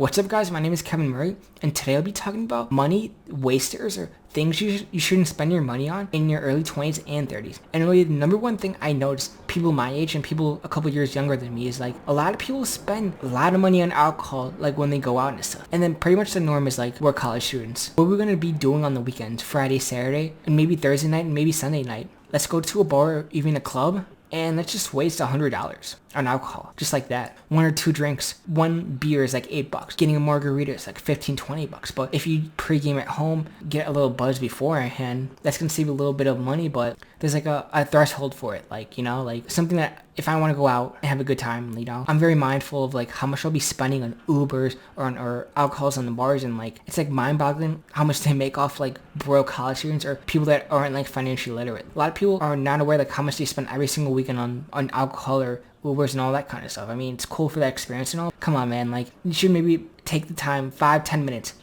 What's up guys, my name is Kevin Murray, and today I'll be talking about money wasters or things you shouldn't spend your money on in your early 20s and 30s. And really the number one thing I noticed people my age and people a couple years younger than me is like a lot of people spend a lot of money on alcohol like when they go out and stuff. And then pretty much the norm is like we're college students. What we're going to be doing on the weekends, Friday, Saturday, and maybe Thursday night and maybe Sunday night. Let's go to a bar or even a club and let's just waste $100 on alcohol, just like that. One or two drinks, one beer is like $8. Getting a margarita is like $15-20. But if you pregame at home, get a little buzz beforehand, that's gonna save a little bit of money. But there's like a threshold for it, like like something that if I want to go out and have a good time, I'm very mindful of like how much I'll be spending on Ubers or alcohols on the bars, and like it's like mind-boggling how much they make off like broke college students or people that aren't like financially literate. A lot of people are not aware like how much they spend every single weekend on alcohol or Ubers and all that kind of stuff. I mean, it's cool for that experience and all. Come on, man. Like, you should maybe take the time, 5-10 minutes.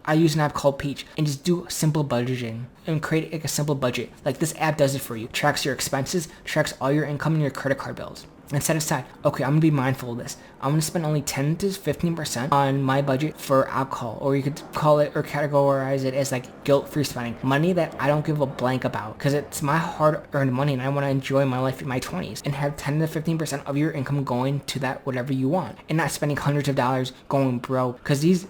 I use an app called Peach and just do simple budgeting and create like a simple budget. Like this app does it for you. Tracks your expenses, tracks all your income and your credit card bills. And set aside, okay, I'm gonna be mindful of this. I'm gonna spend only 10 to 15% on my budget for alcohol, or you could call it or categorize it as like guilt-free spending. Money that I don't give a blank about because it's my hard-earned money and I want to enjoy my life in my 20s, and have 10 to 15% of your income going to that whatever you want, and not spending hundreds of dollars going broke. Because these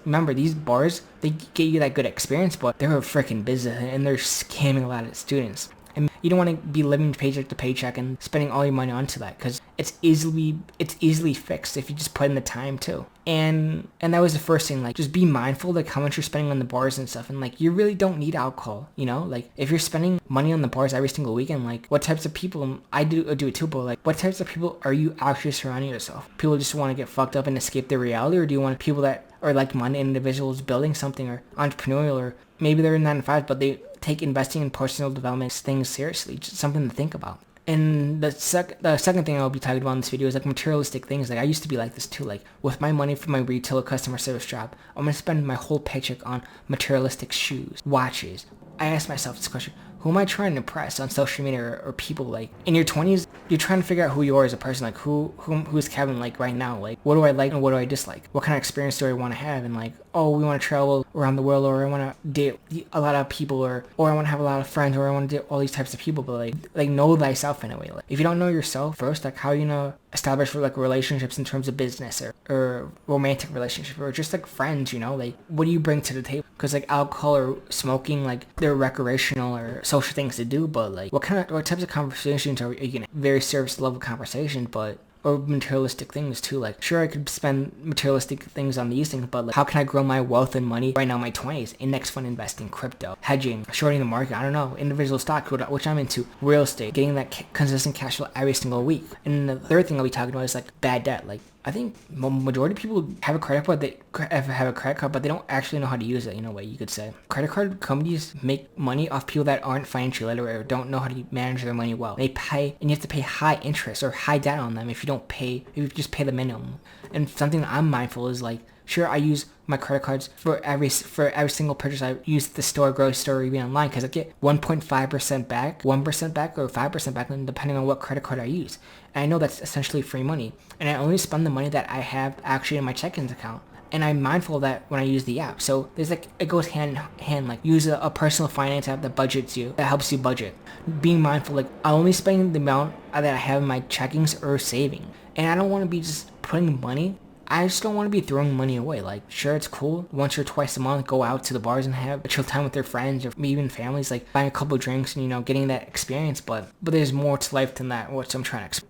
bars, they get you that good experience, but they're a freaking business and they're scamming a lot of students. And you don't want to be living paycheck to paycheck and spending all your money onto that, because it's easily fixed if you just put in the time too. And that was the first thing, like just be mindful like how much you're spending on the bars and stuff, and like you really don't need alcohol, like if you're spending money on the bars every single weekend, like what types of people, I do it too, but like what types of people are you actually surrounding yourself? People just want to get fucked up and escape their reality, or do you want people that are like-minded individuals building something, or entrepreneurial, or maybe they're in 9 to 5 but they take investing in personal development things seriously? Just something to think about. And the second thing I'll be talking about in this video is like materialistic things. Like I used to be like this too. Like with my money from my retail customer service job, I'm gonna spend my whole paycheck on materialistic shoes, watches. I asked myself this question: who am I trying to impress on social media or people? Like in your 20s, you're trying to figure out who you are as a person. Like who's Kevin like right now? Like what do I like and what do I dislike? What kind of experience do I want to have? And like, oh, we want to travel around the world, or I want to date a lot of people, or I want to have a lot of friends, or I want to date all these types of people. But like know thyself in a way. Like if you don't know yourself first, like how are you gonna establish like relationships in terms of business or romantic relationships or just like friends? Like what do you bring to the table? Because like alcohol or smoking, like they're recreational or social things to do, but like what types of conversations are you gonna have? Very surface level conversation, but or materialistic things too. Like sure, I could spend materialistic things on these things, but like how can I grow my wealth and money right now in my 20s? Index fund investing, crypto, hedging, shorting the market, I don't know, individual stock, which I'm into, real estate, getting that consistent cash flow every single week. And the third thing I'll be talking about is like bad debt. Like I think majority of people have a credit card, but they don't actually know how to use it, in a way you could say. Credit card companies make money off people that aren't financially literate or don't know how to manage their money well. They pay, and you have to pay high interest or high debt on them if you just pay the minimum. And something that I'm mindful is like, sure, I use my credit cards for every single purchase I use at the store, grocery store, or even online, because I get 1.5% back, 1% back, or 5% back, depending on what credit card I use. And I know that's essentially free money. And I only spend the money that I have actually in my check-ins account. And I'm mindful of that when I use the app. So there's like, it goes hand in hand. Like use a personal finance app that budgets you, that helps you budget. Being mindful, like I only spend the amount that I have in my checkings or saving. And I don't want to be just putting money. I just don't want to be throwing money away. Like, sure, it's cool once or twice a month, go out to the bars and have a chill time with their friends or maybe even families, like buying a couple of drinks and, getting that experience. But there's more to life than that, which I'm trying to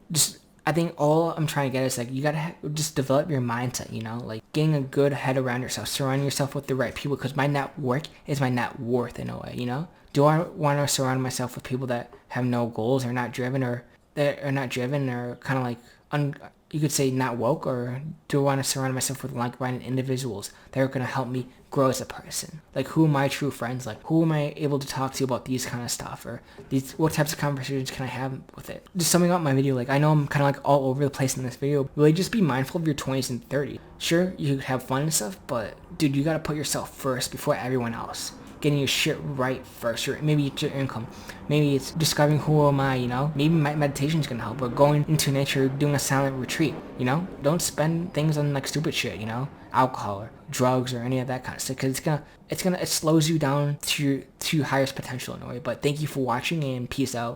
I think all I'm trying to get is like, you gotta just develop your mindset, like getting a good head around yourself, surrounding yourself with the right people, because my network is my net worth in a way, Do I want to surround myself with people that have no goals or not driven, or that are not driven, or kind of like you could say not woke? Or do I want to surround myself with like-minded individuals that are going to help me grow as a person? Like who are my true friends? Like who am I able to talk to about these kind of stuff, or what types of conversations can I have with it? Just summing up my video, like I know I'm kind of like all over the place in this video. Really just be mindful of your 20s and 30s. Sure, you have fun and stuff, but dude, you got to put yourself first before everyone else. getting your shit right first, or maybe it's your income. Maybe it's discovering who am I, Maybe meditation's gonna help, or going into nature, doing a silent retreat, Don't spend things on like stupid shit, alcohol or drugs or any of that kind of stuff, because it slows you down to your highest potential in a way. But thank you for watching, and peace out.